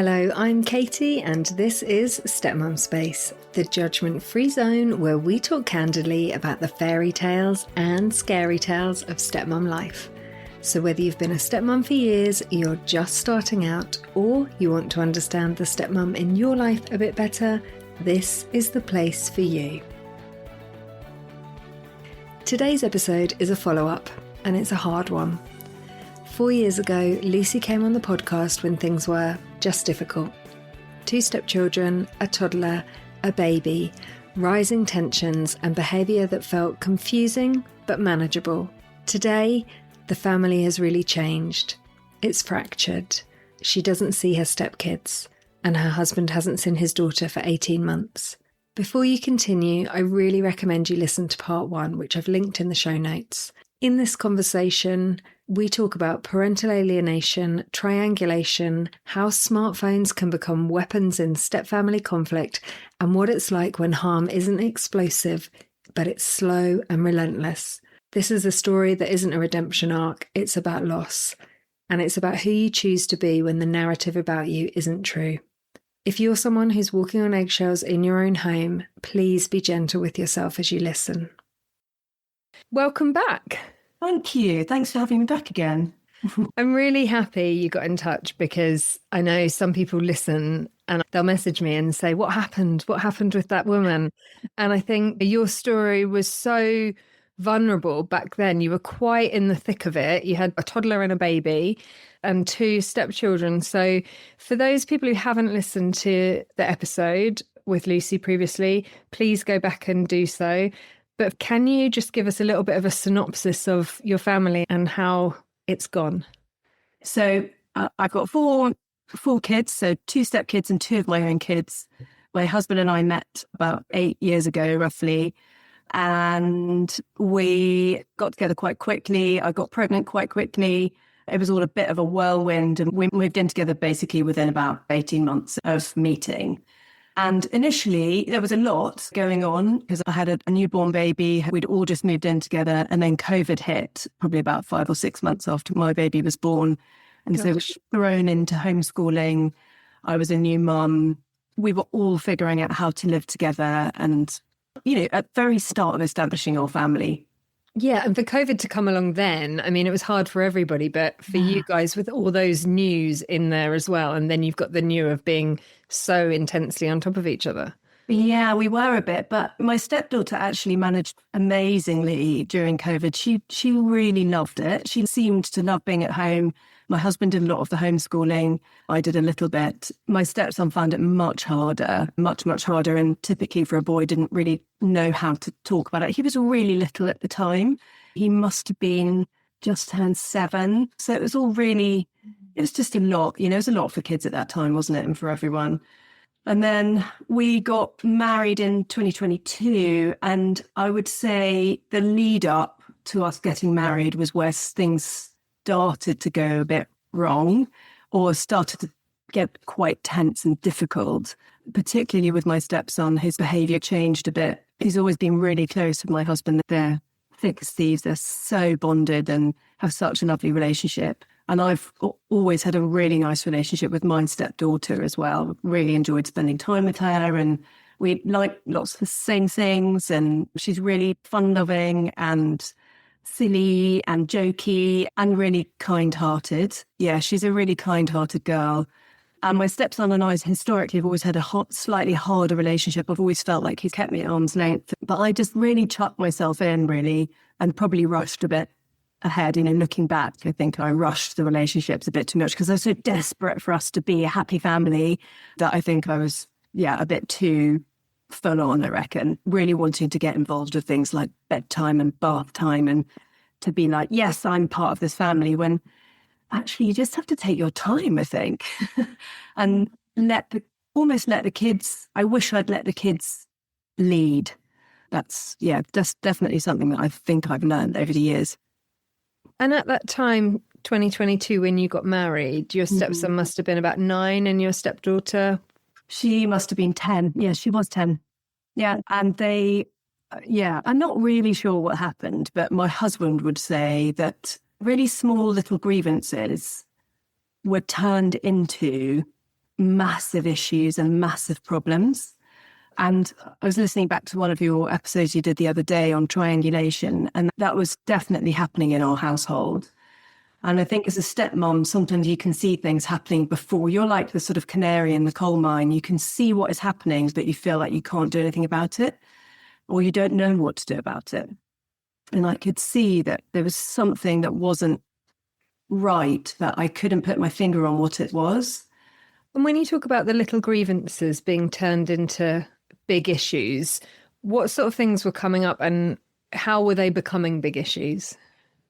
Hello, I'm Katie and this is Stepmum Space, the judgment-free zone where we talk candidly about the fairy tales and scary tales of stepmum life. So whether you've been a stepmum for years, you're just starting out, or you want to understand the stepmum in your life a bit better, this is the place for you. Today's episode is a follow-up, and it's a hard one. 4 years ago, Lucy came on the podcast when things were just difficult. 2 stepchildren, a toddler, a baby, rising tensions and behaviour that felt confusing but manageable. Today, the family has really changed. It's fractured. She doesn't see her stepkids, and her husband hasn't seen his daughter for 18 months. Before you continue, I really recommend you listen to part 1, which I've linked in the show notes. In this conversation, we talk about parental alienation, triangulation, how smartphones can become weapons in stepfamily conflict, and what it's like when harm isn't explosive, but it's slow and relentless. This is a story that isn't a redemption arc, it's about loss. And it's about who you choose to be when the narrative about you isn't true. If you're someone who's walking on eggshells in your own home, please be gentle with yourself as you listen. Welcome back. Thank you. Thanks for having me back again. I'm really happy you got in touch because I know some people listen and they'll message me and say, what happened? What happened with that woman? And I think your story was so vulnerable back then. You were quite in the thick of it. You had a toddler and a baby and 2 stepchildren. So for those people who haven't listened to the episode with Lucy previously, please go back and do so. But can you just give us a little bit of a synopsis of your family and how it's gone? So I've got four kids, so 2 stepkids and 2 of my own kids. My husband and I met about 8 years ago, roughly, and we got together quite quickly. I got pregnant quite quickly. It was all a bit of a whirlwind, and we moved in together basically within about 18 months of meeting. And initially, there was a lot going on because I had a newborn baby. We'd all just moved in together. And then COVID hit probably about 5 or 6 months after my baby was born. And so we were thrown into homeschooling. I was a new mum. We were all figuring out how to live together and, at the very start of establishing our family. Yeah, and for COVID to come along then, I mean, it was hard for everybody, but for you guys with all those news in there as well, and then you've got the new of being so intensely on top of each other. Yeah, we were a bit, but my stepdaughter actually managed amazingly during COVID. She really loved it. She seemed to love being at home. My husband did a lot of the homeschooling. I did a little bit. My stepson found it much harder, much, much harder. And typically for a boy, didn't really know how to talk about it. He was really little at the time. He must have been just turned 7. So it was just a lot. It was a lot for kids at that time, wasn't it? And for everyone. And then we got married in 2022. And I would say the lead up to us getting married was where things started to go a bit wrong or started to get quite tense and difficult, particularly with my stepson. His behaviour changed a bit. He's always been really close with my husband. They're thick as thieves. They're so bonded and have such a lovely relationship. And I've always had a really nice relationship with my stepdaughter as well. Really enjoyed spending time with her, and we like lots of the same things, and she's really fun-loving and silly and jokey and really kind-hearted. Yeah, she's a really kind-hearted girl. And my stepson and I historically have always had a slightly harder relationship. I've always felt like he's kept me at arm's length. But I just really chucked myself in, really, and probably rushed a bit ahead. Looking back, I think I rushed the relationships a bit too much because I was so desperate for us to be a happy family that I think I was, a bit too full on, I reckon, really wanting to get involved with things like bedtime and bath time and to be like, yes, I'm part of this family, when actually you just have to take your time, I think, and almost let the kids, I wish I'd let the kids lead. That's definitely something that I think I've learned over the years. And at that time, 2022, when you got married, your stepson must have been about 9 and your stepdaughter? She must have been 10. Yeah, she was 10. Yeah, and I'm not really sure what happened, but my husband would say that really small little grievances were turned into massive issues and massive problems. And I was listening back to one of your episodes you did the other day on triangulation, and that was definitely happening in our household. And I think as a stepmom, sometimes you can see things happening before. You're like the sort of canary in the coal mine. You can see what is happening, but you feel like you can't do anything about it, or you don't know what to do about it. And I could see that there was something that wasn't right, that I couldn't put my finger on what it was. And when you talk about the little grievances being turned into big issues, what sort of things were coming up and how were they becoming big issues?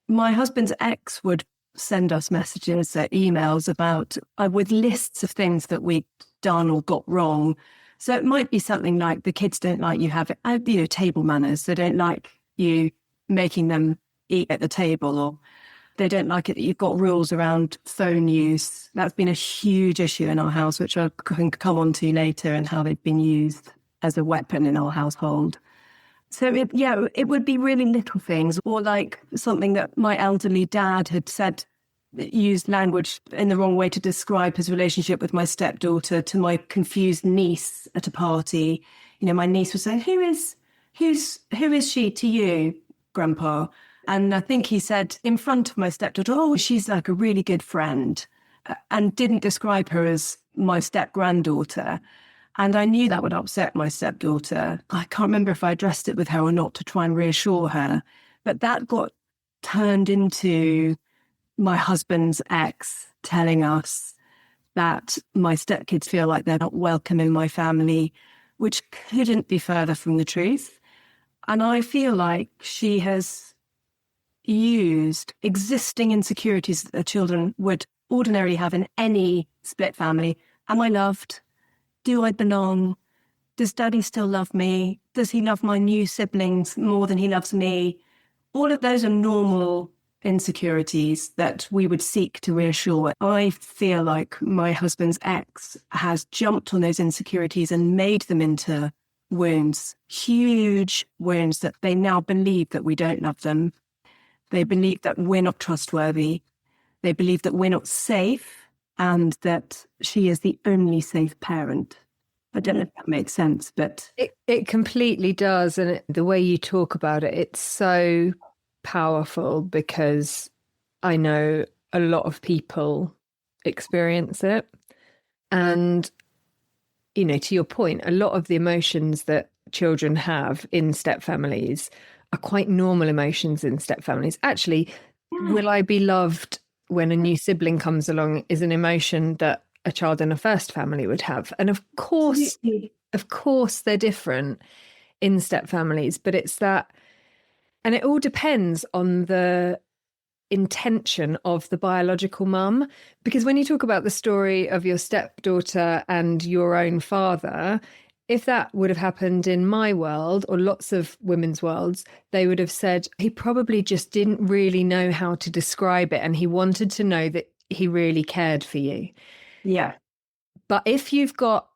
My husband's ex would send us messages, emails about with lists of things that we'd done or got wrong. So it might be something like the kids don't like you have table manners. They don't like you making them eat at the table, or they don't like it that you've got rules around phone use. That's been a huge issue in our house, which I can come on to later, and how they've been used as a weapon in our household. So it would be really little things, or like something that my elderly dad had said, used language in the wrong way to describe his relationship with my stepdaughter to my confused niece at a party. You know, my niece was saying, who is she to you, Grandpa? And I think he said in front of my stepdaughter, oh, she's like a really good friend, and didn't describe her as my step-granddaughter. And I knew that would upset my stepdaughter. I can't remember if I addressed it with her or not to try and reassure her. But that got turned into my husband's ex telling us that my stepkids feel like they're not welcome in my family, which couldn't be further from the truth. And I feel like she has used existing insecurities that the children would ordinarily have in any split family. Am I loved? Do I belong? Does Daddy still love me? Does he love my new siblings more than he loves me? All of those are normal insecurities that we would seek to reassure. I feel like my husband's ex has jumped on those insecurities and made them into wounds, huge wounds that they now believe that we don't love them. They believe that we're not trustworthy. They believe that we're not safe, and that she is the only safe parent. I don't know if that makes sense, but It completely does. And the way you talk about it, it's so powerful, because I know a lot of people experience it. And, you know, to your point, a lot of the emotions that children have in step families are quite normal emotions in step families. Actually, will I be loved when a new sibling comes along is an emotion that a child in a first family would have. And of course, they're different in step families, but it's that, and it all depends on the intention of the biological mum. Because when you talk about the story of your stepdaughter and your own father, if that would have happened in my world or lots of women's worlds, they would have said he probably just didn't really know how to describe it, and he wanted to know that he really cared for you. yeah. But if you've got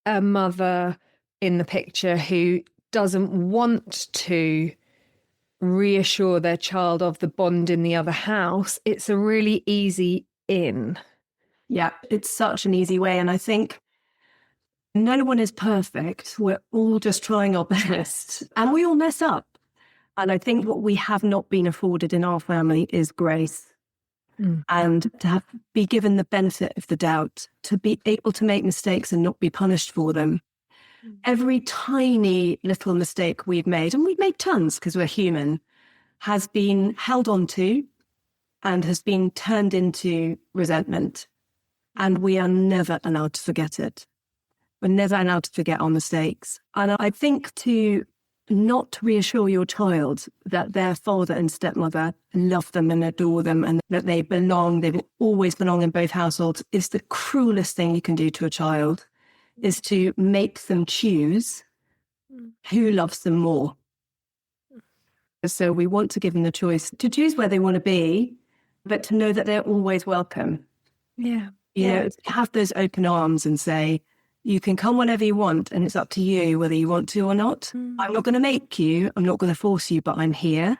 a mother in the picture who doesn't want to reassure their child of the bond in the other house, it's a really easy in. Yeah, it's such an easy way. And I think no one is perfect. We're all just trying our best, and we all mess up. And I think what we have not been afforded in our family is grace. And to be given the benefit of the doubt, to be able to make mistakes and not be punished for them. Every tiny little mistake we've made, and we've made tons because we're human, has been held on to and has been turned into resentment. And we are never allowed to forget it. We're never allowed to forget our mistakes. And I think to not reassure your child that their father and stepmother love them and adore them and that they belong, they will always belong in both households, is the cruelest thing you can do to a child, is to make them choose who loves them more. So we want to give them the choice to choose where they want to be, but to know that they're always welcome. Yeah. You know, have those open arms and say, you can come whenever you want, and it's up to you whether you want to or not. I'm not going to make you, I'm not going to force you, but I'm here.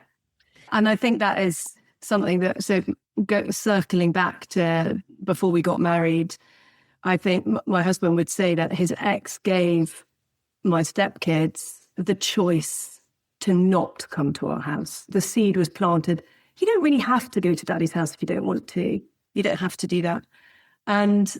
And I think that is something that, circling back to before we got married, I think my husband would say that his ex gave my stepkids the choice to not come to our house. The seed was planted. You don't really have to go to daddy's house if you don't want to. You don't have to do that. And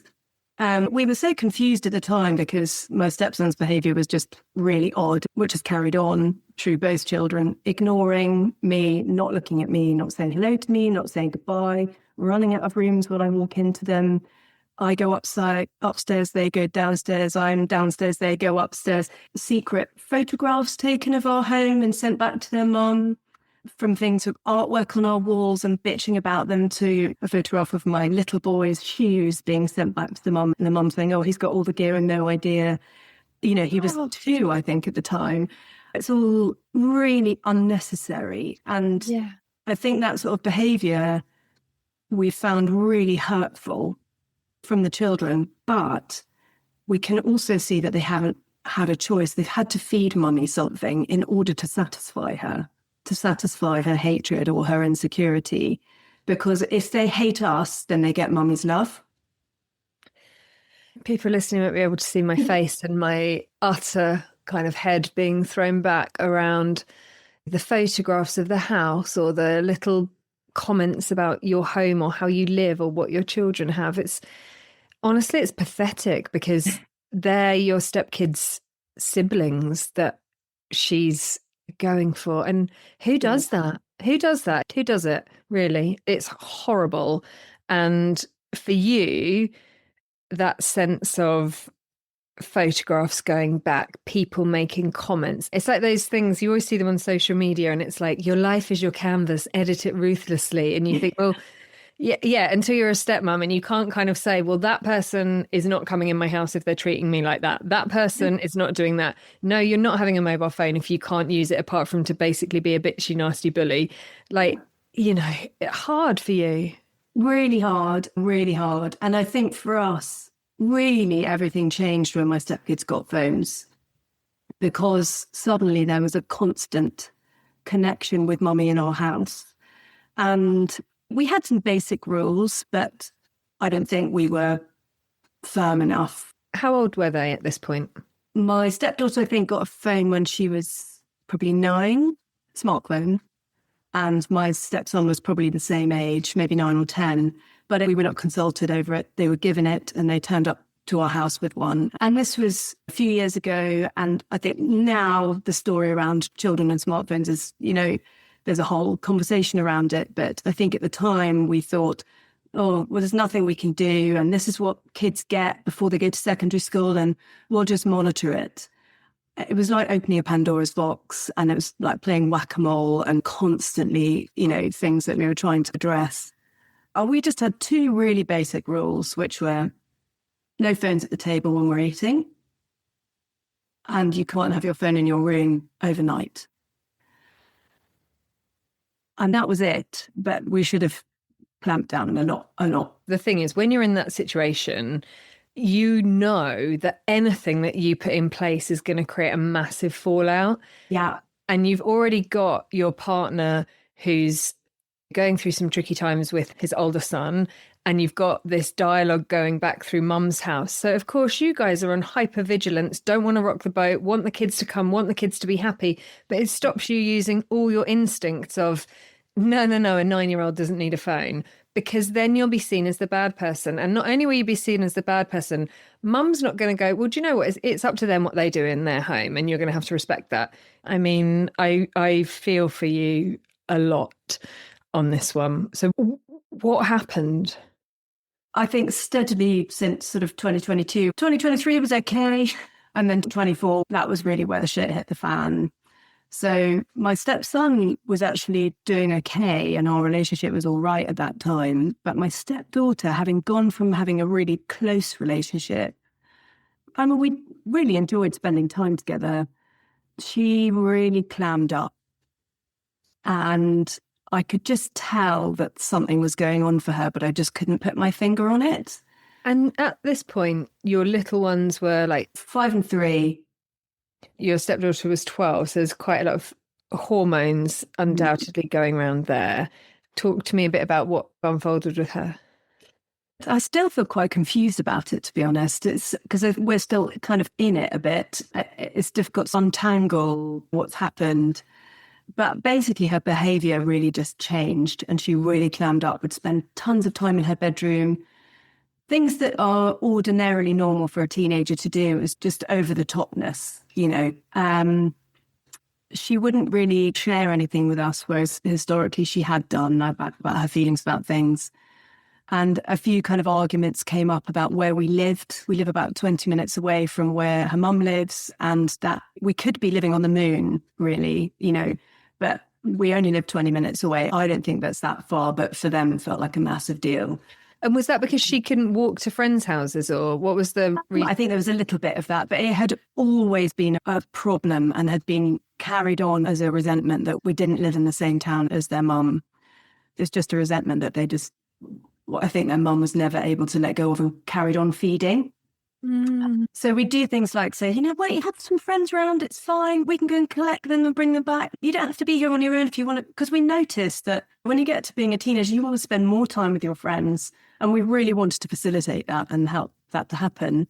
we were so confused at the time because my stepson's behaviour was just really odd, which has carried on through both children, ignoring me, not looking at me, not saying hello to me, not saying goodbye, running out of rooms when I walk into them. I go upstairs, they go downstairs, I'm downstairs, they go upstairs. Secret photographs taken of our home and sent back to their mum, from things with artwork on our walls and bitching about them, to a photograph of my little boy's shoes being sent back to the mum, and the mum saying, oh, he's got all the gear and no idea. You know, he was 2, I think, at the time. It's all really unnecessary. And I think that sort of behaviour we found really hurtful from the children, but we can also see that they haven't had a choice. They've had to feed mummy something in order to satisfy her hatred or her insecurity. Because if they hate us, then they get mummy's love. People listening won't be able to see my face and my utter kind of head being thrown back around the photographs of the house or the little comments about your home or how you live or what your children have. It's honestly, it's pathetic because they're your stepkids' siblings that she's going for. And who does that? Who does that? Who does it? Really? It's horrible. And for you, that sense of photographs going back, people making comments, it's like those things, you always see them on social media and it's like, your life is your canvas, edit it ruthlessly. And you think, well, yeah, until you're a stepmom and you can't kind of say, well, that person is not coming in my house if they're treating me like that. That person is not doing that. No, you're not having a mobile phone if you can't use it apart from to basically be a bitchy, nasty bully. Like, you know, hard for you. Really hard, really hard. And I think for us, really everything changed when my stepkids got phones, because suddenly there was a constant connection with mummy in our house. And we had some basic rules, but I don't think we were firm enough. How old were they at this point? My stepdaughter, I think, got a phone when she was probably 9, smartphone. And my stepson was probably the same age, maybe 9 or 10. But we were not consulted over it. They were given it and they turned up to our house with one. And this was a few years ago. And I think now the story around children and smartphones is, you know, there's a whole conversation around it. But I think at the time we thought, oh, well, there's nothing we can do. And this is what kids get before they go to secondary school. And we'll just monitor it. It was like opening a Pandora's box, and it was like playing whack-a-mole and constantly, you know, things that we were trying to address. We just had 2 really basic rules, which were no phones at the table when we're eating, and you can't have your phone in your room overnight. And that was it. But we should have clamped down a lot. The thing is, when you're in that situation, you know that anything that you put in place is going to create a massive fallout. Yeah. And you've already got your partner who's going through some tricky times with his older son, and you've got this dialogue going back through mum's house. So, of course, you guys are on hypervigilance, don't want to rock the boat, want the kids to come, want the kids to be happy. But it stops you using all your instincts of, no, a 9-year-old doesn't need a phone. Because then you'll be seen as the bad person. And not only will you be seen as the bad person, mum's not going to go, well, do you know what? It's up to them what they do in their home, and you're going to have to respect that. I mean, I feel for you a lot on this one. So what happened? I think steadily since sort of 2022. 2023 was okay. And then 24, that was really where the shit hit the fan. So my stepson was actually doing okay and our relationship was all right at that time. But my stepdaughter, having gone from having a really close relationship, I mean, we really enjoyed spending time together. She really clammed up. And I could just tell that something was going on for her, but I just couldn't put my finger on it. And at this point, your little ones were like 5 and 3. Your stepdaughter was 12, so there's quite a lot of hormones undoubtedly going around there. Talk to me a bit about what unfolded with her. I still feel quite confused about it, to be honest. It's because we're still kind of in it a bit. It's difficult to untangle what's happened. But basically her behaviour really just changed and she really clammed up, would spend tons of time in her bedroom. Things that are ordinarily normal for a teenager to do is just over the topness, you know. She wouldn't really share anything with us, whereas historically she had done about her feelings about things. And a few kind of arguments came up about where we lived. We live about 20 minutes away from where her mum lives, and that we could be living on the moon, really, you know, but we only live 20 minutes away. I don't think that's that far, but for them it felt like a massive deal. And was that because she couldn't walk to friends' houses, or what was the reason? I think there was a little bit of that, but it had always been a problem and had been carried on as a resentment that we didn't live in the same town as their mum. There's just a resentment that they just... I think their mum was never able to let go of and carried on feeding. So we do things like say, you know, wait, you have some friends around, it's fine. We can go and collect them and bring them back. You don't have to be here on your own if you want to. Because we noticed that when you get to being a teenager, you want to spend more time with your friends. And we really wanted to facilitate that and help that to happen.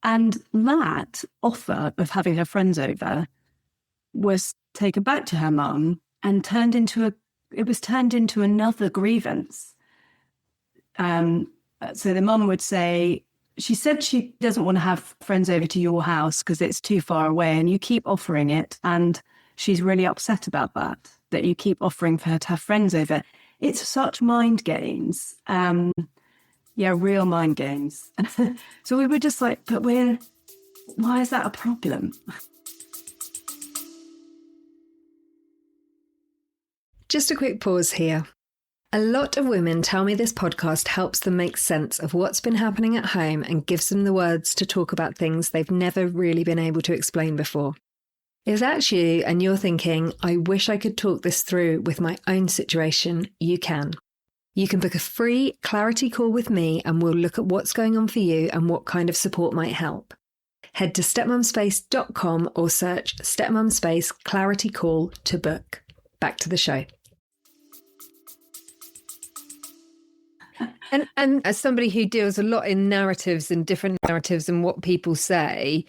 And that offer of having her friends over was taken back to her mum and turned into another grievance. So the mum would say, she said she doesn't want to have friends over to your house because it's too far away and you keep offering it. And she's really upset about that you keep offering for her to have friends over. It's such mind games. Real mind games. So we were just like, why is that a problem? Just a quick pause here. A lot of women tell me this podcast helps them make sense of what's been happening at home and gives them the words to talk about things they've never really been able to explain before. If that's you and you're thinking, I wish I could talk this through with my own situation, you can. You can book a free clarity call with me and we'll look at what's going on for you and what kind of support might help. Head to stepmumspace.com or search Stepmum Space Clarity Call to book. Back to the show. And as somebody who deals a lot in narratives and different narratives and what people say,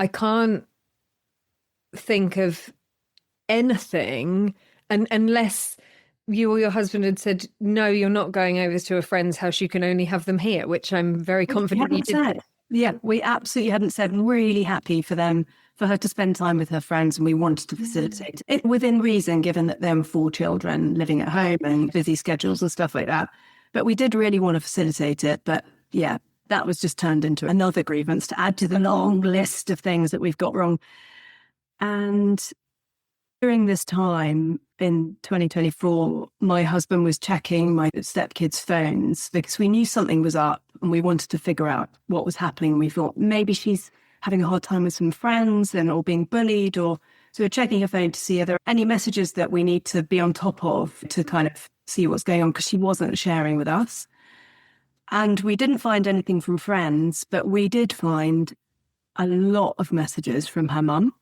I can't think of anything unless you or your husband had said, no, you're not going over to a friend's house, you can only have them here, which I'm very confident you did. Yeah, we absolutely hadn't said. Really happy for her to spend time with her friends, and we wanted to facilitate it within reason, given that there were 4 children living at home and busy schedules and stuff like that. But we did really want to facilitate it. But yeah, that was just turned into another grievance to add to the long list of things that we've got wrong. And during this time in 2024, my husband was checking my stepkids' phones because we knew something was up and we wanted to figure out what was happening. We thought maybe she's having a hard time with some friends or being bullied, so we're checking her phone to see are there any messages that we need to be on top of to kind of see what's going on, because she wasn't sharing with us. And we didn't find anything from friends, but we did find a lot of messages from her mum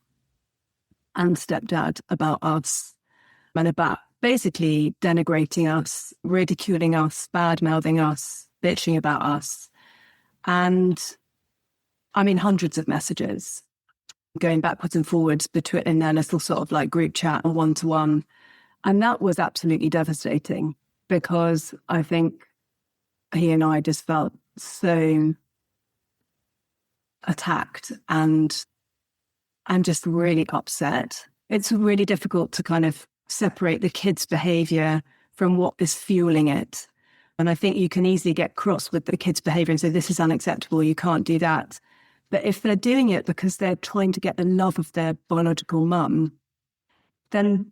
and stepdad about us and about basically denigrating us, ridiculing us, bad-mouthing us, bitching about us. And I mean, hundreds of messages going backwards and forwards between in their little sort of like group chat and one-to-one. And that was absolutely devastating because I think he and I just felt so attacked and just really upset. It's really difficult to kind of separate the kids' behaviour from what is fueling it. And I think you can easily get cross with the kids' behaviour and say, this is unacceptable, you can't do that. But if they're doing it because they're trying to get the love of their biological mum, then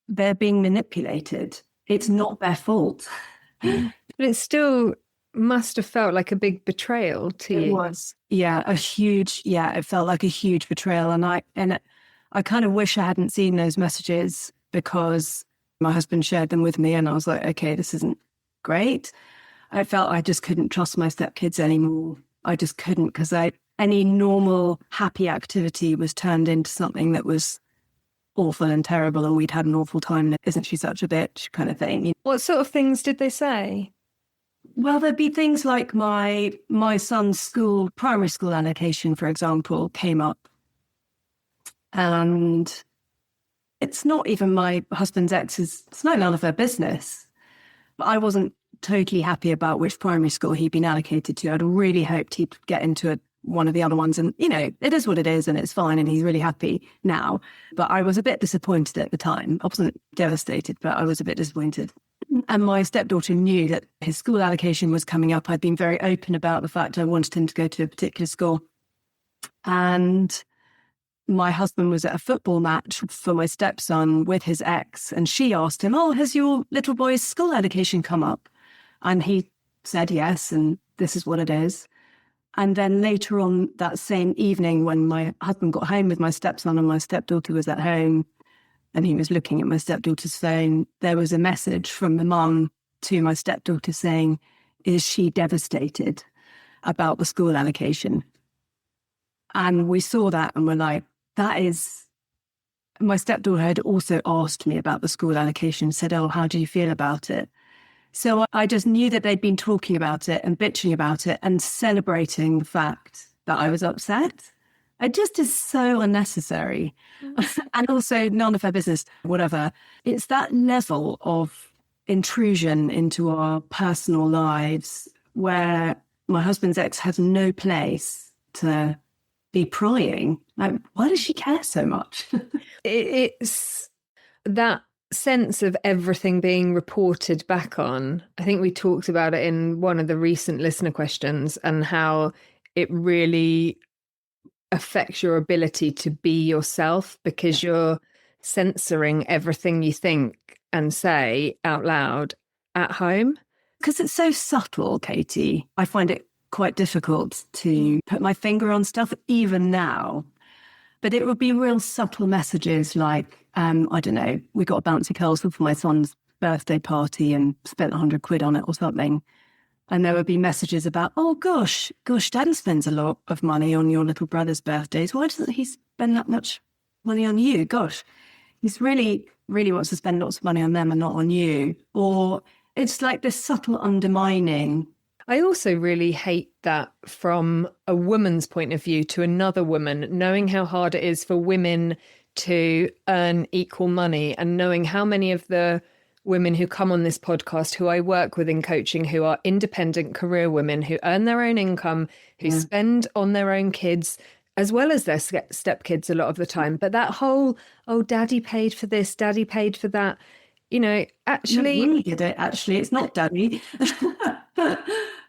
they're being manipulated. It's not their fault. But it still must have felt like a big betrayal to you. It was. Yeah, it felt like a huge betrayal. And I kind of wish I hadn't seen those messages because my husband shared them with me and I was like, okay, this isn't great. I felt I just couldn't trust my stepkids anymore. I just couldn't, because any normal happy activity was turned into something that was awful and terrible, and we'd had an awful time. Isn't she such a bitch kind of thing. What sort of things did they say? Well, there'd be things like my son's primary school allocation, for example, came up. And it's not even my husband's ex's, it's none of their business. But I wasn't totally happy about which primary school he'd been allocated to. I'd really hoped he'd get into one of the other ones. And, it is what it is and it's fine. And he's really happy now. But I was a bit disappointed at the time. I wasn't devastated, but I was a bit disappointed. And my stepdaughter knew that his school allocation was coming up. I'd been very open about the fact I wanted him to go to a particular school. And my husband was at a football match for my stepson with his ex. And she asked him, "Oh, has your little boy's school allocation come up?" And he said yes, and this is what it is. And then later on that same evening, when my husband got home with my stepson and my stepdaughter was at home, and he was looking at my stepdaughter's phone, there was a message from the mum to my stepdaughter saying, "Is she devastated about the school allocation?" And we saw that and we're like, my stepdaughter had also asked me about the school allocation, said, "Oh, how do you feel about it?" So I just knew that they'd been talking about it and bitching about it and celebrating the fact that I was upset. It just is so unnecessary. And also none of her business, whatever. It's that level of intrusion into our personal lives where my husband's ex has no place to be prying. Like, why does she care so much? It's that sense of everything being reported back on. I think we talked about it in one of the recent listener questions and how it really affects your ability to be yourself because you're censoring everything you think and say out loud at home. Because it's so subtle, Katie. I find it quite difficult to put my finger on stuff even now. But it would be real subtle messages like, I don't know, we got a bouncy castle for my son's birthday party and spent 100 quid on it or something. And there would be messages about, "Oh, gosh, Daddy spends a lot of money on your little brother's birthdays. Why doesn't he spend that much money on you? Gosh, he's really, really wants to spend lots of money on them and not on you." Or it's like this subtle undermining. I also really hate that from a woman's point of view to another woman, knowing how hard it is for women to earn equal money and knowing how many of the women who come on this podcast who I work with in coaching who are independent career women who earn their own income, who spend on their own kids as well as their stepkids a lot of the time. But that whole, "Oh, daddy paid for this, daddy paid for that," actually... You get it, actually. It's not daddy.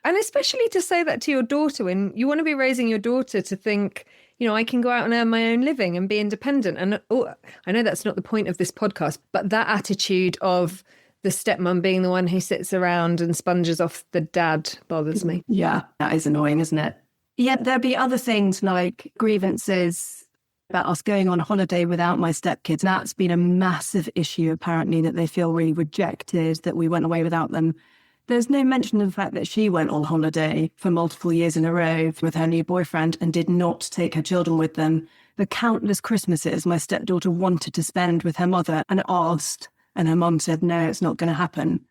And especially to say that to your daughter when you want to be raising your daughter to think, I can go out and earn my own living and be independent. And I know that's not the point of this podcast, but that attitude of the stepmom being the one who sits around and sponges off the dad bothers me. Yeah, that is annoying, isn't it? Yeah, there'd be other things like grievances about us going on holiday without my stepkids. That's been a massive issue, apparently, that they feel really rejected, that we went away without them. There's no mention of the fact that she went on holiday for multiple years in a row with her new boyfriend and did not take her children with them. The countless Christmases my stepdaughter wanted to spend with her mother and asked, and her mum said, "No, it's not going to happen."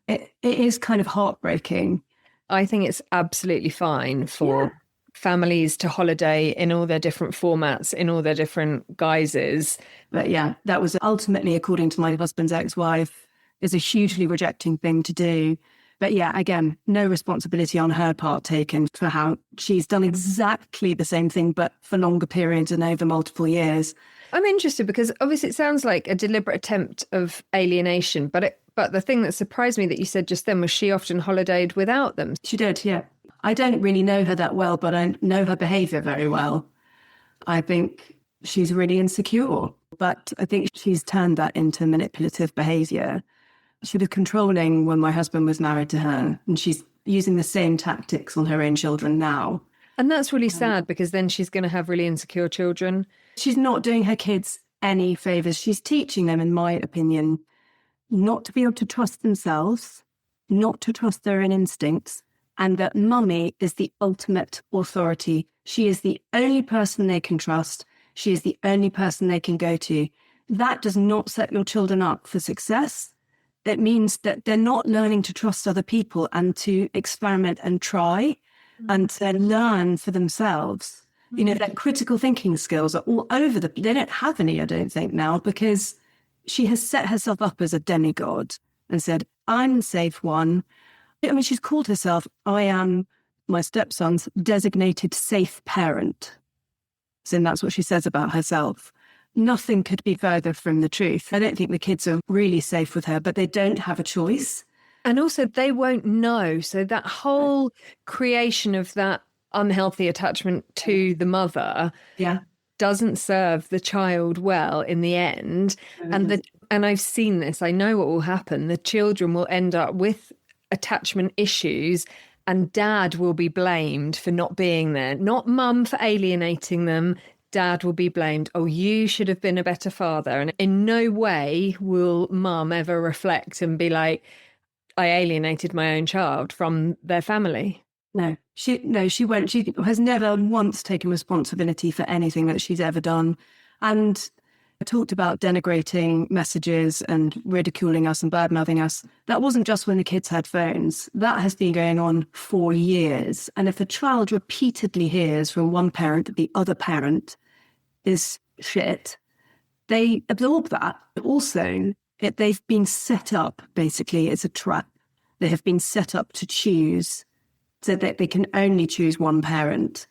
It is kind of heartbreaking. I think it's absolutely fine for families to holiday in all their different formats, in all their different guises. But yeah, that was ultimately, according to my husband's ex-wife, is a hugely rejecting thing to do. But yeah, again, no responsibility on her part taken for how she's done exactly the same thing, but for longer periods and over multiple years. I'm interested because obviously it sounds like a deliberate attempt of alienation, but the thing that surprised me that you said just then was she often holidayed without them. She did, yeah. I don't really know her that well, but I know her behaviour very well. I think she's really insecure, but I think she's turned that into manipulative behaviour. She was controlling when my husband was married to her, and she's using the same tactics on her own children now. And that's really sad because then she's going to have really insecure children. She's not doing her kids any favours. She's teaching them, in my opinion, not to be able to trust themselves, not to trust their own instincts, and that mummy is the ultimate authority. She is the only person they can trust. She is the only person they can go to. That does not set your children up for success. it means that they're not learning to trust other people and to experiment and try and to learn for themselves. You know, their critical thinking skills are all over they don't have any, I don't think, now, because she has set herself up as a demigod and said, I'm the safe one. I mean, she's called herself, I am my stepson's designated safe parent. So that's what she says about herself. Nothing could be further from the truth. I don't think the kids are really safe with her, but they don't have a choice. And also they won't know. So that whole creation of that unhealthy attachment to the mother doesn't serve the child well in the end. And I've seen this. I know what will happen. The children will end up with attachment issues and dad will be blamed for not being there. Not mum for alienating them. Dad will be blamed. Oh, you should have been a better father. And in no way will mum ever reflect and be like, I alienated my own child from their family. No, she won't. She has never once taken responsibility for anything that she's ever done. And I talked about denigrating messages and ridiculing us and bad-mouthing us. That wasn't just when the kids had phones. That has been going on for years. And if a child repeatedly hears from one parent that the other parent is shit, they absorb that. Also, they've been set up, basically, it's a trap. They have been set up to choose so that they can only choose one parent.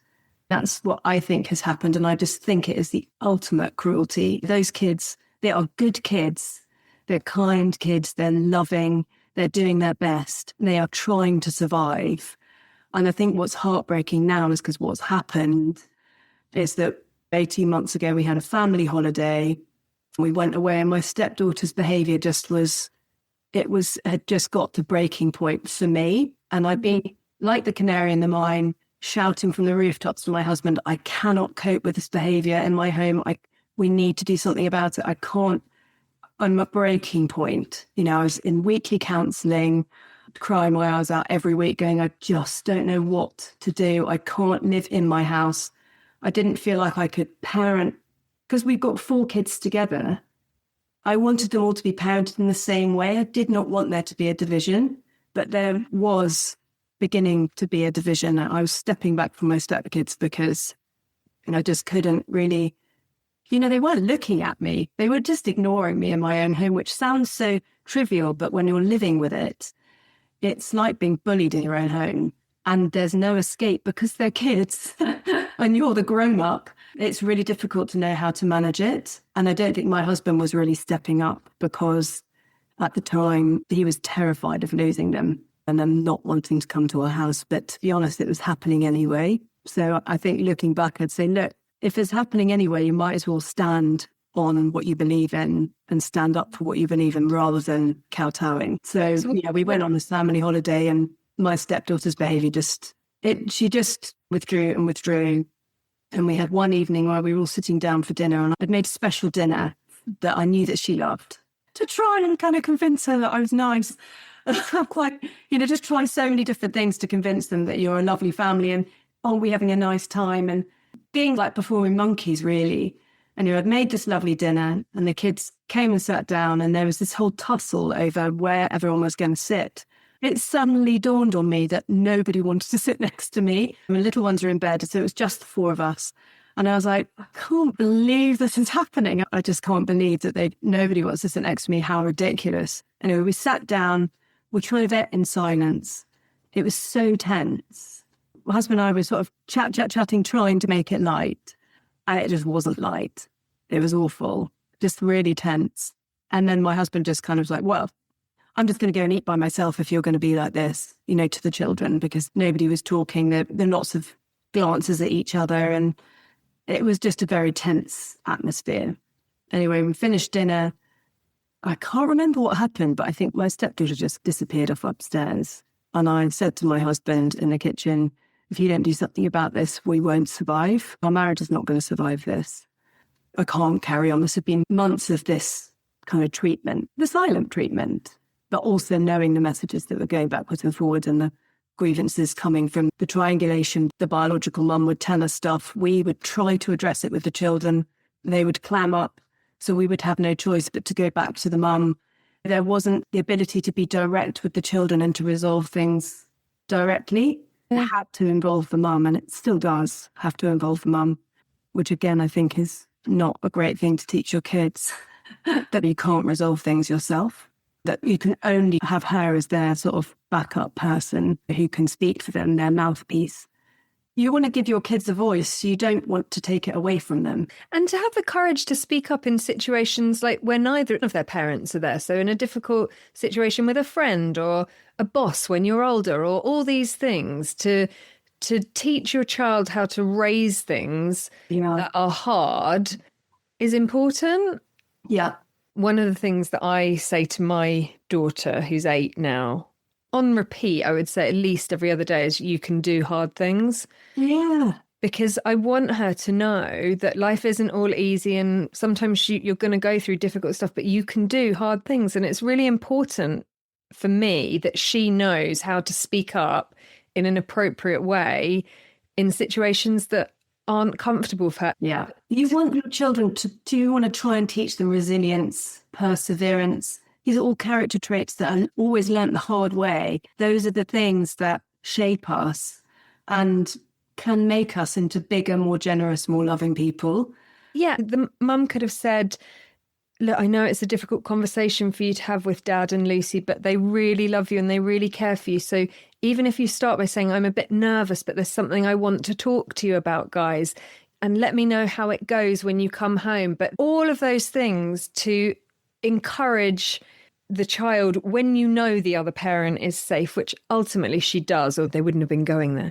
That's what I think has happened. And I just think it is the ultimate cruelty. Those kids, they are good kids. They're kind kids. They're loving. They're doing their best. They are trying to survive. And I think what's heartbreaking now is because what's happened is that 18 months ago, we had a family holiday. We went away and my stepdaughter's behaviour had just got to breaking point for me. And I've been like the canary in the mine, shouting from the rooftops to my husband, I cannot cope with this behaviour in my home. We need to do something about it. I can't. I'm at breaking point. You know, I was in weekly counselling, crying my eyes out every week, going, I just don't know what to do. I can't live in my house. I didn't feel like I could parent, because we've got 4 kids together. I wanted them all to be parented in the same way. I did not want there to be a division, but there was beginning to be a division. I was stepping back from my stepkids because I just couldn't really, they weren't looking at me. They were just ignoring me in my own home, which sounds so trivial, but when you're living with it, it's like being bullied in your own home and there's no escape because they're kids and you're the grown-up. It's really difficult to know how to manage it. And I don't think my husband was really stepping up because at the time he was terrified of losing them and them not wanting to come to our house. But to be honest, it was happening anyway. So I think looking back, I'd say, look, if it's happening anyway, you might as well stand on what you believe in and stand up for what you believe in rather than kowtowing. So we went on this family holiday and my stepdaughter's behaviour she just withdrew and withdrew. And we had one evening where we were all sitting down for dinner and I'd made a special dinner that I knew that she loved to try and kind of convince her that I was nice. I'm like, just try so many different things to convince them that you're a lovely family and, we're having a nice time and being like performing monkeys, really. And I'd made this lovely dinner and the kids came and sat down and there was this whole tussle over where everyone was going to sit. It suddenly dawned on me that nobody wanted to sit next to me. My little ones are in bed, so it was just the 4 of us. And I was like, I can't believe this is happening. I just can't believe that nobody wants to sit next to me. How ridiculous. Anyway, we sat down, we kind of ate in silence. It was so tense. My husband and I were sort of chatting, trying to make it light. And it just wasn't light. It was awful, just really tense. And then my husband just kind of was like, well, I'm just going to go and eat by myself if you're going to be like this, to the children, because nobody was talking. There were lots of glances at each other and it was just a very tense atmosphere. Anyway, we finished dinner. I can't remember what happened, but I think my stepdaughter just disappeared off upstairs. And I said to my husband in the kitchen, if you don't do something about this, we won't survive. Our marriage is not going to survive this. I can't carry on. This have been months of this kind of treatment, the silent treatment, but also knowing the messages that were going backwards and forwards and the grievances coming from the triangulation. The biological mum would tell us stuff. We would try to address it with the children. They would clam up. So we would have no choice but to go back to the mum There wasn't the ability to be direct with the children and to resolve things directly. It had to involve the mum, and it still does have to involve the mum, which again, I think is not a great thing to teach your kids, that you can't resolve things yourself, that you can only have her as their sort of backup person who can speak for them, their mouthpiece. You want to give your kids a voice. You don't want to take it away from them. And to have the courage to speak up in situations like where neither of their parents are there. So in a difficult situation with a friend or a boss when you're older, or all these things, to teach your child how to raise things that are hard is important. Yeah. One of the things that I say to my daughter, who's 8 now, on repeat, I would say at least every other day, is you can do hard things. Yeah. Because I want her to know that life isn't all easy, and sometimes you're going to go through difficult stuff, but you can do hard things. And it's really important for me that she knows how to speak up in an appropriate way in situations that aren't comfortable for her. Yeah. You want your children do you want to try and teach them resilience, perseverance? These are all character traits that are always learnt the hard way. Those are the things that shape us and can make us into bigger, more generous, more loving people. Yeah, the mum could have said, look, I know it's a difficult conversation for you to have with Dad and Lucy, but they really love you and they really care for you. So even if you start by saying, I'm a bit nervous, but there's something I want to talk to you about, guys, and let me know how it goes when you come home. But all of those things to encourage the child when you know the other parent is safe, which ultimately she does, or they wouldn't have been going there.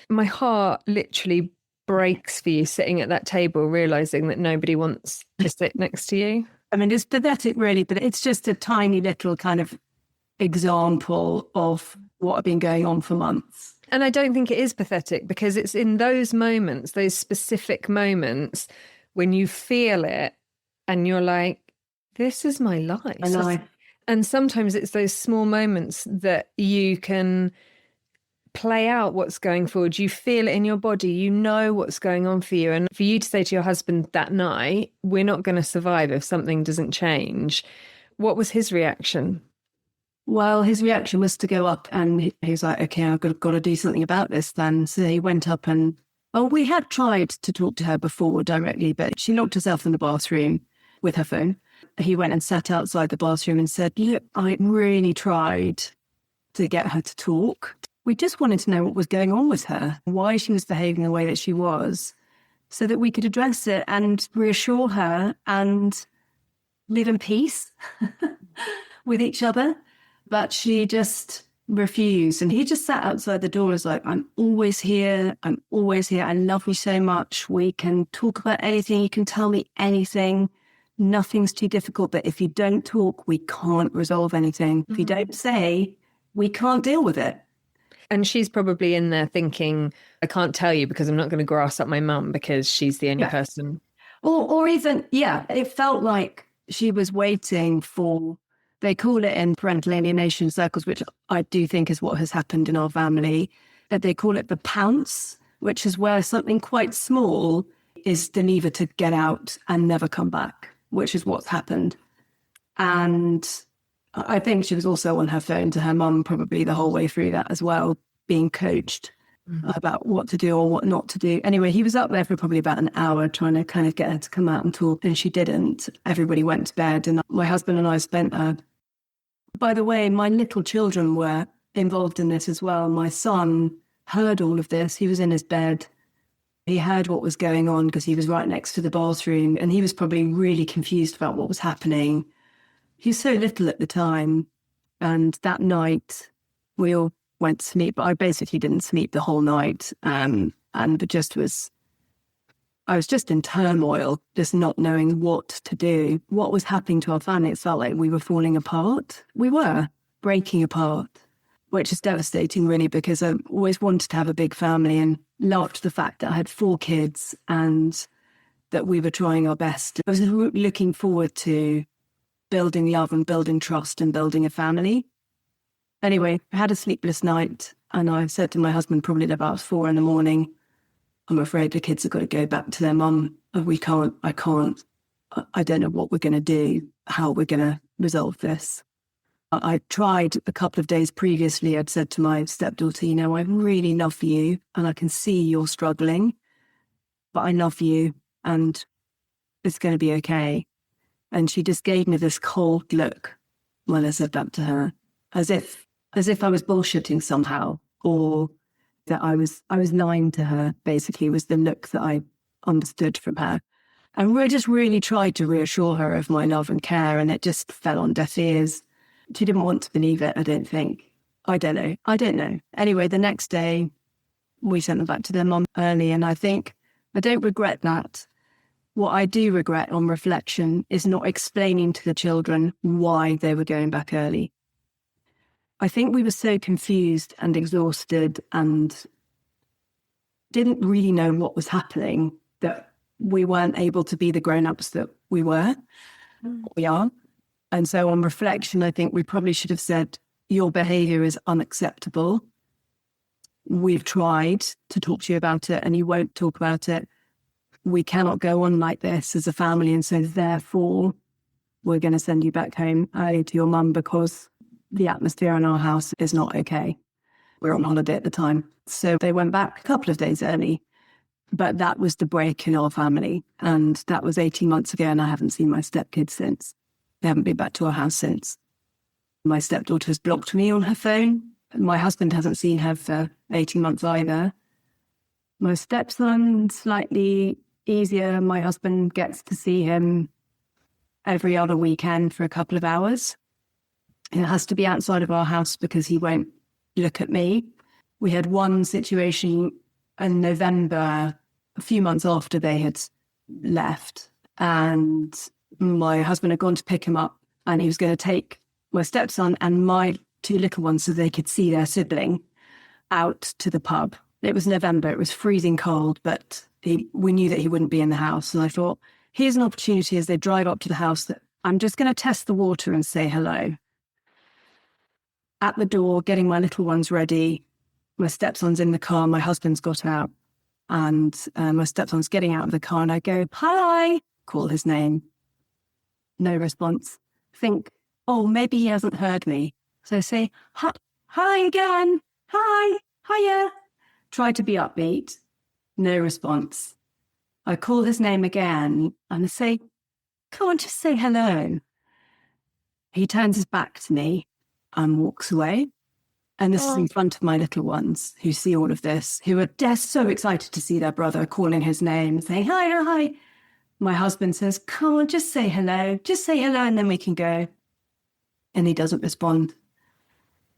My heart literally breaks for you sitting at that table, realising that nobody wants to sit next to you. I mean, it's pathetic, really, but it's just a tiny little kind of example of what had been going on for months. And I don't think it is pathetic, because it's in those moments, those specific moments, when you feel it and you're like, this is my life. I know. And sometimes it's those small moments that you can play out what's going forward. You feel it in your body. You know what's going on for you. And for you to say to your husband that night, we're not going to survive if something doesn't change. What was his reaction? Well, his reaction was to go up, and he was like, okay, I've got to do something about this then. So he went up and, well, we had tried to talk to her before directly, but she locked herself in the bathroom with her phone. He went and sat outside the bathroom and said, look, I really tried to get her to talk. We just wanted to know what was going on with her, why she was behaving the way that she was, so that we could address it and reassure her and live in peace with each other. But she just refused. And he just sat outside the door and was like, I'm always here. I'm always here. I love you so much. We can talk about anything. You can tell me anything. Nothing's too difficult. But if you don't talk, we can't resolve anything. If you don't say, we can't deal with it. And she's probably in there thinking, I can't tell you because I'm not going to grass up my mum because she's the only person. Or even, it felt like she was waiting for, they call it in parental alienation circles, which I do think is what has happened in our family, that they call it the pounce, which is where something quite small is the lever to get out and never come back, which is what's happened. And I think she was also on her phone to her mum probably the whole way through that as well, being coached about what to do or what not to do. Anyway, he was up there for probably about an hour trying to kind of get her to come out and talk, and she didn't. Everybody went to bed, and my husband and I spent by the way, my little children were involved in this as well. My son heard all of this. He was in his bed. He heard what was going on because he was right next to the bathroom, and he was probably really confused about what was happening. He was so little at the time. And that night we all went to sleep, but I basically didn't sleep the whole night. And I was just in turmoil, just not knowing what to do. What was happening to our family? It felt like we were falling apart. We were breaking apart, which is devastating really, because I always wanted to have a big family and loved the fact that I had 4 kids and that we were trying our best. I was looking forward to building love and building trust and building a family. Anyway, I had a sleepless night, and I said to my husband probably at about 4 a.m, I'm afraid the kids have got to go back to their mum. I don't know what we're going to do, how we're going to resolve this. I tried a couple of days previously, I'd said to my stepdaughter, I really love you and I can see you're struggling, but I love you and it's going to be okay. And she just gave me this cold look when I said that to her, as if I was bullshitting somehow, or that I was lying to her, basically, was the look that I understood from her. And I just really tried to reassure her of my love and care, and it just fell on deaf ears. She didn't want to believe it, I don't think. I don't know. Anyway, the next day, we sent them back to their mum early, and I think I don't regret that. What I do regret on reflection is not explaining to the children why they were going back early. I think we were so confused and exhausted and didn't really know what was happening that we weren't able to be the grown-ups that we are. And so on reflection, I think we probably should have said, your behaviour is unacceptable. We've tried to talk to you about it and you won't talk about it. We cannot go on like this as a family. And so therefore, we're going to send you back home early to your mum because the atmosphere in our house is not okay. We're on holiday at the time. So they went back a couple of days early. But that was the break in our family. And that was 18 months ago. And I haven't seen my stepkids since. They haven't been back to our house since. My stepdaughter has blocked me on her phone. My husband hasn't seen her for 18 months either. My stepson, slightly easier. My husband gets to see him every other weekend for a couple of hours. It has to be outside of our house because he won't look at me. We had one situation in November, a few months after they had left, and my husband had gone to pick him up and he was going to take my stepson and my two little ones so they could see their sibling out to the pub. It was November, it was freezing cold, but we knew that he wouldn't be in the house. And I thought, here's an opportunity as they drive up to the house that I'm just going to test the water and say hello. At the door, getting my little ones ready. My stepson's in the car, my husband's got out, and my stepson's getting out of the car, and I go, hi, call his name. No response. Think, oh, maybe he hasn't heard me. So I say, hi again, hi, hiya. Try to be upbeat. No response. I call his name again, and I say, come on, just say hello. He turns his back to me and walks away. And this is in front of my little ones who see all of this, who are so excited to see their brother calling his name, saying, hi. My husband says, come on, just say hello, and then we can go. And he doesn't respond.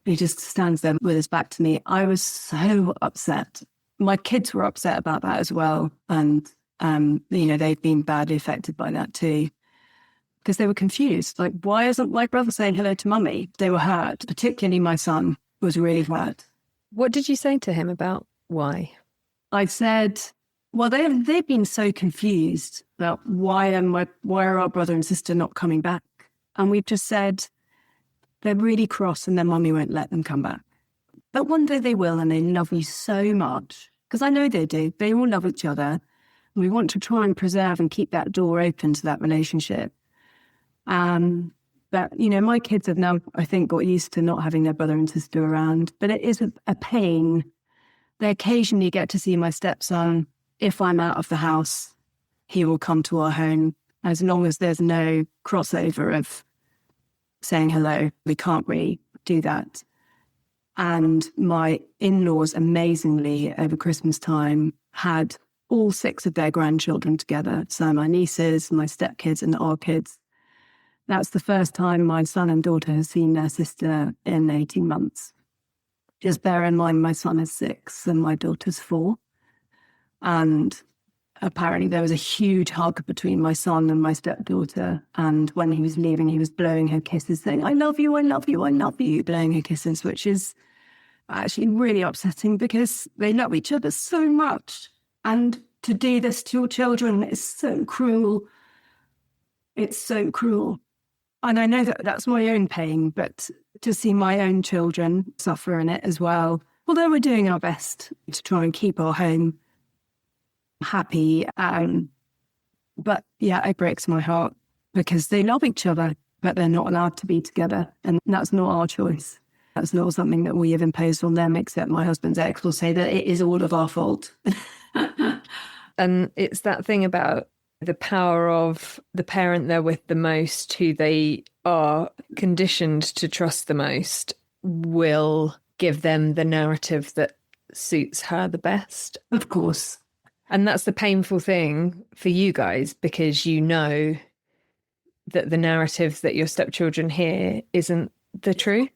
He just stands there with his back to me. I was so upset. My kids were upset about that as well. And, they've been badly affected by that too. Because they were confused. Like, why isn't my brother saying hello to mummy? They were hurt, particularly my son was really hurt. What did you say to him about why? I said, well, they've been so confused about why are our brother and sister not coming back? And we've just said, they're really cross and their mummy won't let them come back. But one day they will, and they love you so much. Because I know they do. They all love each other. And we want to try and preserve and keep that door open to that relationship. But, my kids have now, I think, got used to not having their brother and sister around. But it is a pain. They occasionally get to see my stepson. If I'm out of the house, he will come to our home. As long as there's no crossover of saying hello, we can't really do that. And my in-laws, amazingly, over Christmas time, had all 6 of their grandchildren together. So my nieces, my stepkids and our kids. That's the first time my son and daughter has seen their sister in 18 months. Just bear in mind, my son is 6 and my daughter's 4. And apparently there was a huge hug between my son and my stepdaughter. And when he was leaving, he was blowing her kisses, saying, I love you, I love you, I love you, blowing her kisses, which is actually really upsetting because they love each other so much. And to do this to your children is so cruel. It's so cruel. And I know that that's my own pain, but to see my own children suffer in it as well, although we're doing our best to try and keep our home happy. But yeah, it breaks my heart because they love each other. but they're not allowed to be together. And that's not our choice. That's not something that we have imposed on them, except my husband's ex will say that it is all of our fault. And it's that thing about the power of the parent they're with the most, who they are conditioned to trust the most, will give them the narrative that suits her the best. Of course. And that's the painful thing for you guys, because you know that the narrative that your stepchildren hear isn't the truth.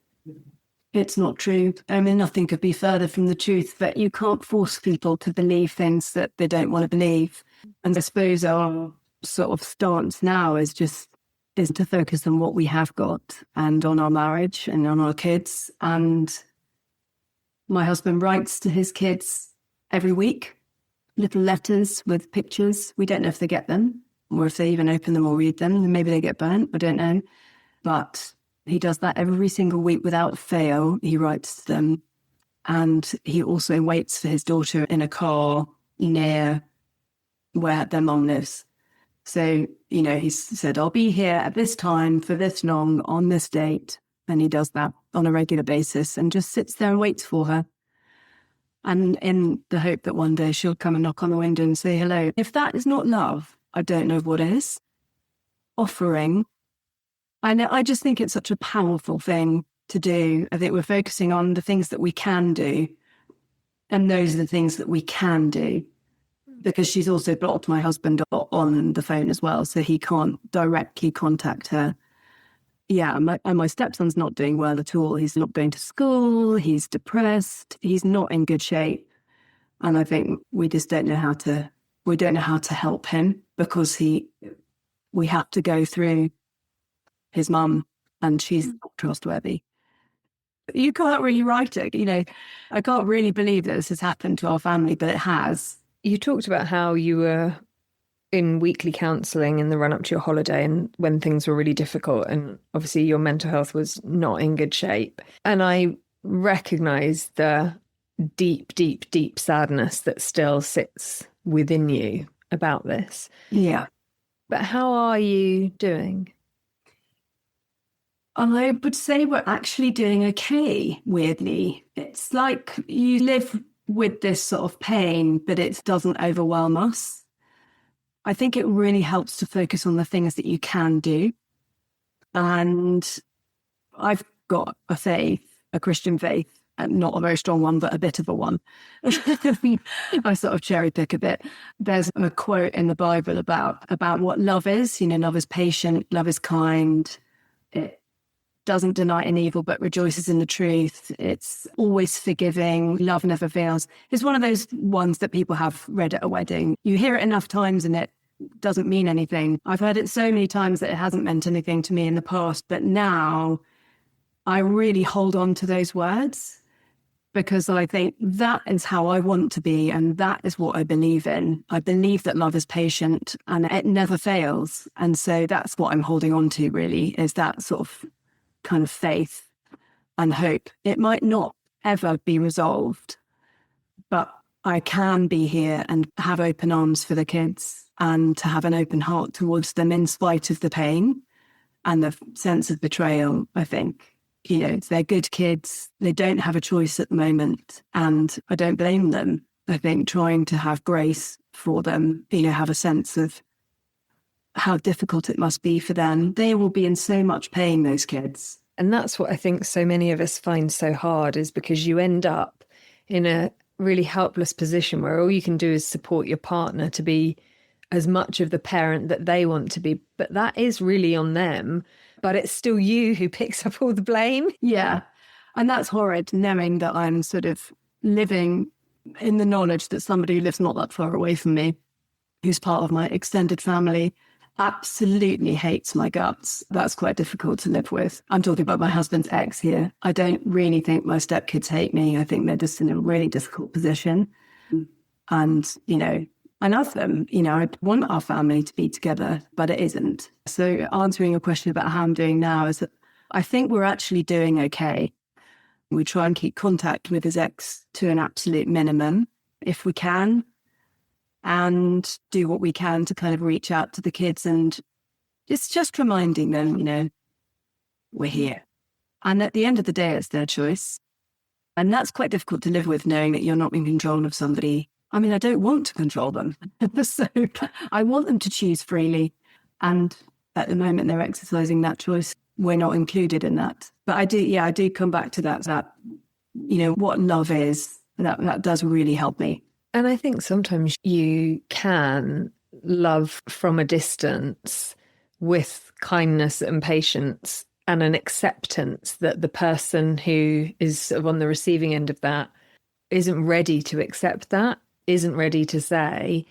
It's not true. I mean, nothing could be further from the truth, but you can't force people to believe things that they don't want to believe. And I suppose our sort of stance now is to focus on what we have got and on our marriage and on our kids. And my husband writes to his kids every week, little letters with pictures. We don't know if they get them or if they even open them or read them. And maybe they get burnt. I don't know. But he does that every single week without fail. He writes to them. And he also waits for his daughter in a car near where their mum lives. So, you know, he said, I'll be here at this time for this long on this date. And he does that on a regular basis and just sits there and waits for her. And in the hope that one day she'll come and knock on the window and say hello. If that is not love, I don't know what is. Offering. I just think it's such a powerful thing to do. I think we're focusing on the things that we can do. And those are the things that we can do. Because she's also blocked my husband on the phone as well, so he can't directly contact her. Yeah, my stepson's not doing well at all. He's not going to school. He's depressed. He's not in good shape. And I think we just don't know how to help him, because we have to go through his mum, and she's not trustworthy. You can't really write it, you know. I can't really believe that this has happened to our family, but it has. You talked about how you were in weekly counselling in the run up to your holiday, and when things were really difficult, and obviously your mental health was not in good shape. And I recognise the deep, deep, deep sadness that still sits within you about this. Yeah. But how are you doing? I would say we're actually doing okay, weirdly. It's like you live with this sort of pain, but it doesn't overwhelm us. I think it really helps to focus on the things that you can do. And I've got a faith, a Christian faith, and not a very strong one, but a bit of a one. I sort of cherry pick a bit. There's a quote in the Bible about what love is. You know, love is patient, love is kind. It doesn't deny an evil, but rejoices in the truth. It's always forgiving. Love never fails. It's one of those ones that people have read at a wedding. You hear it enough times and it doesn't mean anything. I've heard it so many times that it hasn't meant anything to me in the past, but now I really hold on to those words, because I think that is how I want to be, and that is what I believe in. I believe that love is patient and it never fails. And so that's what I'm holding on to, really, is that sort of kind of faith and hope. It might not ever be resolved, but I can be here and have open arms for the kids and to have an open heart towards them in spite of the pain and the sense of betrayal. I think, you know, they're good kids. They don't have a choice at the moment, and I don't blame them. I think trying to have grace for them, you know, have a sense of how difficult it must be for them. They will be in so much pain, those kids. And that's what I think so many of us find so hard, is because you end up in a really helpless position where all you can do is support your partner to be as much of the parent that they want to be. But that is really on them. But it's still you who picks up all the blame. Yeah. And that's horrid, knowing that I'm sort of living in the knowledge that somebody who lives not that far away from me, who's part of my extended family, absolutely hates my guts. That's quite difficult to live with. I'm talking about my husband's ex here. I don't really think my stepkids hate me. I think they're just in a really difficult position. And, you know, I love them. You know, I want our family to be together, but it isn't. So answering your question about how I'm doing now is that I think we're actually doing okay. We try and keep contact with his ex to an absolute minimum if we can, and do what we can to kind of reach out to the kids. And it's just reminding them, you know, we're here. And at the end of the day, it's their choice. And that's quite difficult to live with, knowing that you're not in control of somebody. I mean, I don't want to control them. So I want them to choose freely. And at the moment, they're exercising that choice. We're not included in that. But I do come back to that, what love is. That does really help me. And I think sometimes you can love from a distance with kindness and patience and an acceptance that the person who is sort of on the receiving end of that isn't ready to accept that, isn't ready to say,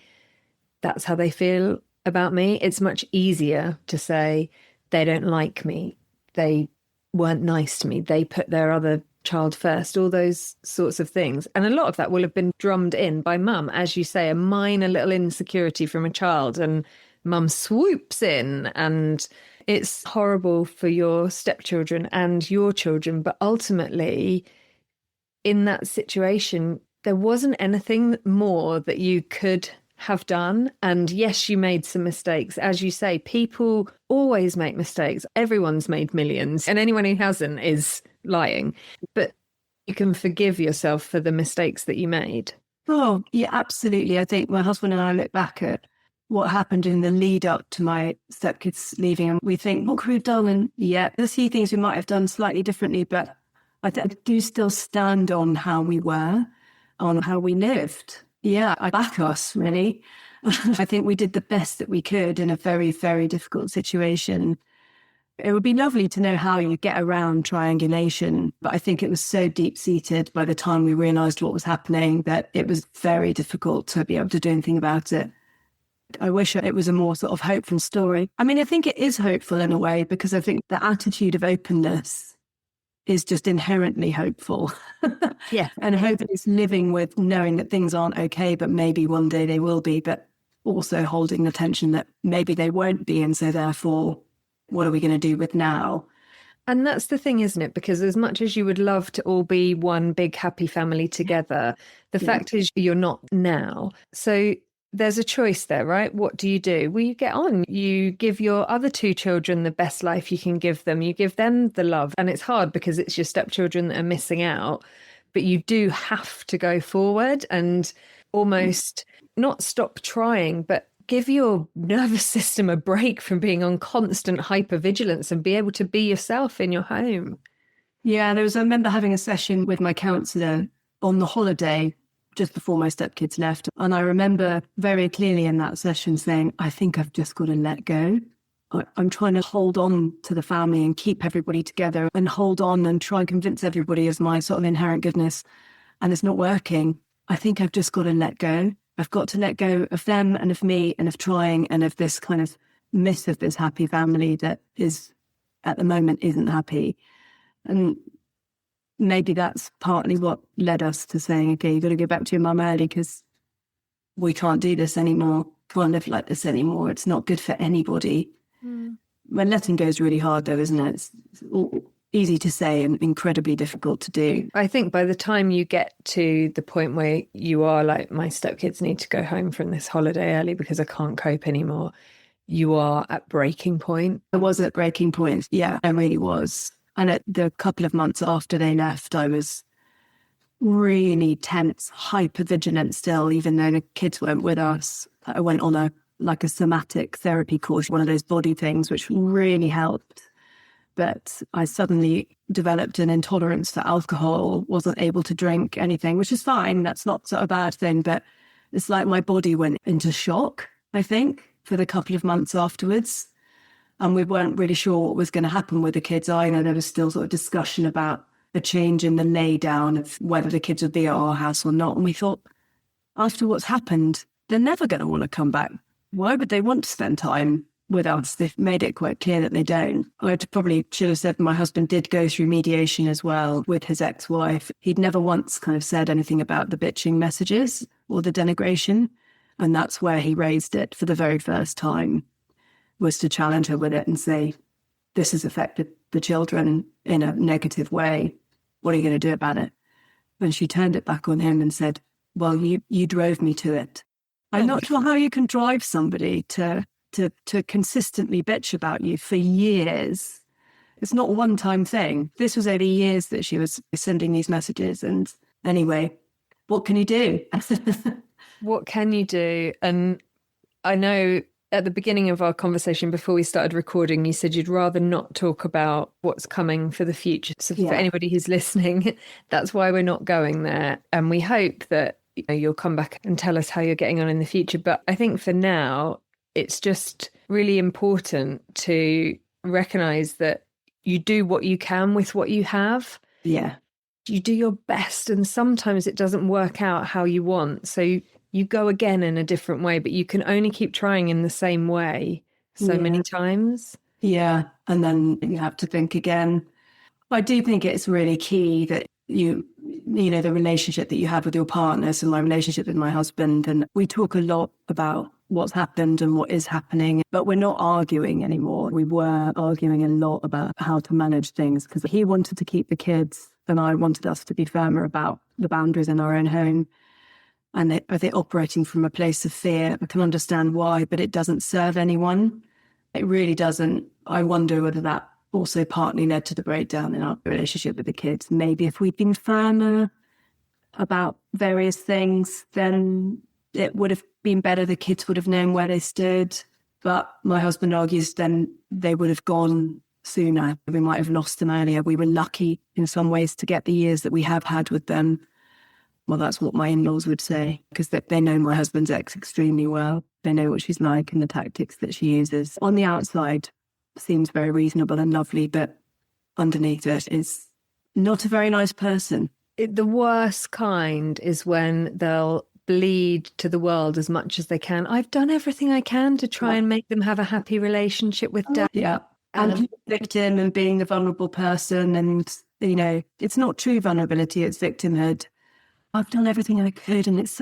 that's how they feel about me. It's much easier to say, they don't like me, they weren't nice to me, they put their other child first, all those sorts of things. And a lot of that will have been drummed in by mum, as you say, a minor little insecurity from a child, and mum swoops in, and it's horrible for your stepchildren and your children. But ultimately, in that situation, there wasn't anything more that you could have done. And yes, you made some mistakes. As you say, people always make mistakes. Everyone's made millions, and anyone who hasn't is lying. But you can forgive yourself for the mistakes that you made. Oh, yeah, absolutely. I think my husband and I look back at what happened in the lead up to my stepkids leaving, and we think, what could we have done? And yeah, there's a few things we might have done slightly differently, but I do still stand on how we were, on how we lived. Yeah, I back us, really. I think we did the best that we could in a very, very difficult situation. It would be lovely to know how you get around triangulation, but I think it was so deep-seated by the time we realised what was happening that it was very difficult to be able to do anything about it. I wish it was a more sort of hopeful story. I mean, I think it is hopeful in a way, because I think the attitude of openness is just inherently hopeful. Yeah. And hope is living with knowing that things aren't okay, but maybe one day they will be, but also holding the tension that maybe they won't be. And so therefore, what are we going to do with now? And that's the thing, isn't it? Because as much as you would love to all be one big happy family together, the fact is you're not now. So there's a choice there, right? What do? Well, you get on. You give your other two children the best life you can give them. You give them the love. And it's hard because it's your stepchildren that are missing out. But you do have to go forward and almost not stop trying, but give your nervous system a break from being on constant hypervigilance and be able to be yourself in your home. Yeah, I remember having a session with my counsellor on the holiday just before my stepkids left. And I remember very clearly in that session saying, I think I've just got to let go. I'm trying to hold on to the family and keep everybody together and hold on and try and convince everybody of my sort of inherent goodness. And it's not working. I think I've just got to let go. I've got to let go of them and of me and of trying and of this kind of myth of this happy family that is at the moment isn't happy. And maybe that's partly what led us to saying, okay, you've got to go back to your mum early because we can't do this anymore. Can't live like this anymore. It's not good for anybody. When letting go is really hard though, isn't it? It's easy to say and incredibly difficult to do. I think by the time you get to the point where you are like, my stepkids need to go home from this holiday early because I can't cope anymore, you are at breaking point. I was at breaking point. Yeah, I really was. And at the couple of months after they left, I was really tense, hyper vigilant still, even though the kids weren't with us. I went on a somatic therapy course, one of those body things, which really helped. But I suddenly developed an intolerance to alcohol, wasn't able to drink anything, which is fine. That's not a bad thing. But it's like my body went into shock, I think, for the couple of months afterwards. And we weren't really sure what was going to happen with the kids either. There was still sort of discussion about a change in the lay down of whether the kids would be at our house or not. And we thought, after what's happened, they're never going to want to come back. Why would they want to spend time with us? They've made it quite clear that they don't. I probably should have said my husband did go through mediation as well with his ex-wife. He'd never once kind of said anything about the bitching messages or the denigration. And that's where he raised it for the very first time, was to challenge her with it and say, this has affected the children in a negative way. What are you going to do about it? And she turned it back on him and said, well, you drove me to it. I'm not sure how you can drive somebody to consistently bitch about you for years It's not a one-time thing. This was only years that she was sending these messages. And anyway, what can you do? What can you do? And I know at the beginning of our conversation before we started recording, you said you'd rather not talk about what's coming for the future. So for anybody who's listening, that's why we're not going there. And we hope that you'll come back and tell us how you're getting on in the future. But I think for now, it's just really important to recognize that you do what you can with what you have. Yeah. You do your best, and sometimes it doesn't work out how you want. So you go again in a different way, but you can only keep trying in the same way so many times. Yeah. And then you have to think again. I do think it's really key that you know, the relationship that you have with your partners, and my relationship with my husband. And we talk a lot about what's happened and what is happening, but we're not arguing anymore. We were arguing a lot about how to manage things because he wanted to keep the kids and I wanted us to be firmer about the boundaries in our own home. And are they operating from a place of fear? I can understand why, but it doesn't serve anyone. It really doesn't. I wonder whether that also partly led to the breakdown in our relationship with the kids. Maybe if we'd been firmer about various things, then it would have been better. The kids would have known where they stood. But my husband argues then they would have gone sooner. We might have lost them earlier. We were lucky in some ways to get the years that we have had with them. Well, that's what my in-laws would say, because they know my husband's ex extremely well. They know what she's like and the tactics that she uses. On the outside, seems very reasonable and lovely, but underneath it is not a very nice person. The worst kind is when they'll bleed to the world as much as they can. I've done everything I can to try and make them have a happy relationship with dad. Yeah. And victim and being the vulnerable person. And, you know, it's not true vulnerability, it's victimhood. I've done everything I could, and it's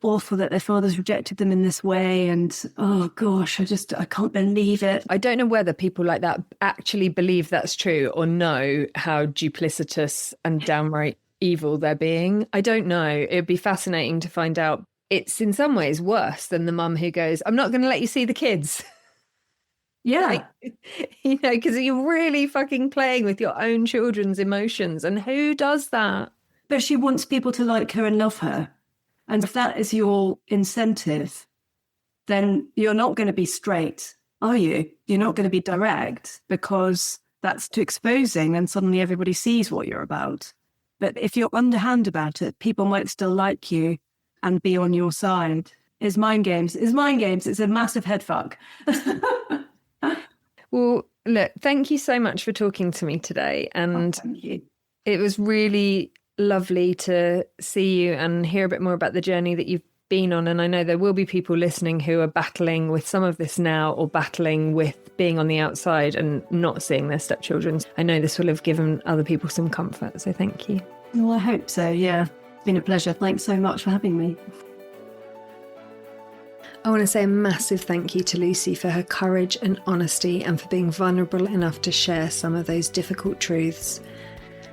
awful that their fathers rejected them in this way. And, oh, gosh, I can't believe it. I don't know whether people like that actually believe that's true or know how duplicitous and downright evil they're being. I don't know. It'd be fascinating to find out. It's in some ways worse than the mum who goes, I'm not going to let you see the kids. Yeah. Like, you know, because you're really fucking playing with your own children's emotions. And who does that? But she wants people to like her and love her. And if that is your incentive, then you're not going to be straight, are you? You're not going to be direct, because that's too exposing and suddenly everybody sees what you're about. But if you're underhand about it, people might still like you and be on your side. It's mind games. It's a massive head fuck. Well, look, thank you so much for talking to me today. And thank you. It was really lovely to see you and hear a bit more about the journey that you've been on. And I know there will be people listening who are battling with some of this now, or battling with being on the outside and not seeing their stepchildren. I know this will have given other people some comfort. So thank you. Well, I hope so. Yeah. It's been a pleasure. Thanks so much for having me. I want to say a massive thank you to Lucy for her courage and honesty, and for being vulnerable enough to share some of those difficult truths.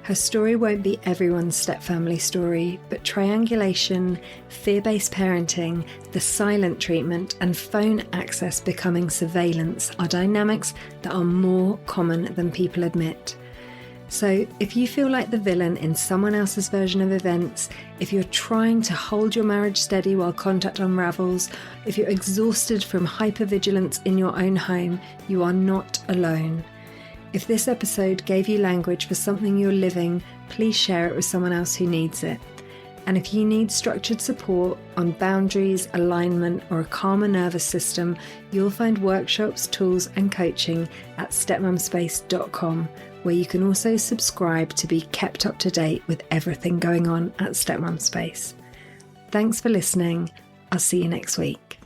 Her story won't be everyone's stepfamily story, but triangulation, fear-based parenting, the silent treatment, and phone access becoming surveillance are dynamics that are more common than people admit. So if you feel like the villain in someone else's version of events, if you're trying to hold your marriage steady while contact unravels, if you're exhausted from hypervigilance in your own home, you are not alone. If this episode gave you language for something you're living, please share it with someone else who needs it. And if you need structured support on boundaries, alignment, or a calmer nervous system, you'll find workshops, tools, and coaching at stepmumspace.com, where you can also subscribe to be kept up to date with everything going on at Stepmum Space. Thanks for listening. I'll see you next week.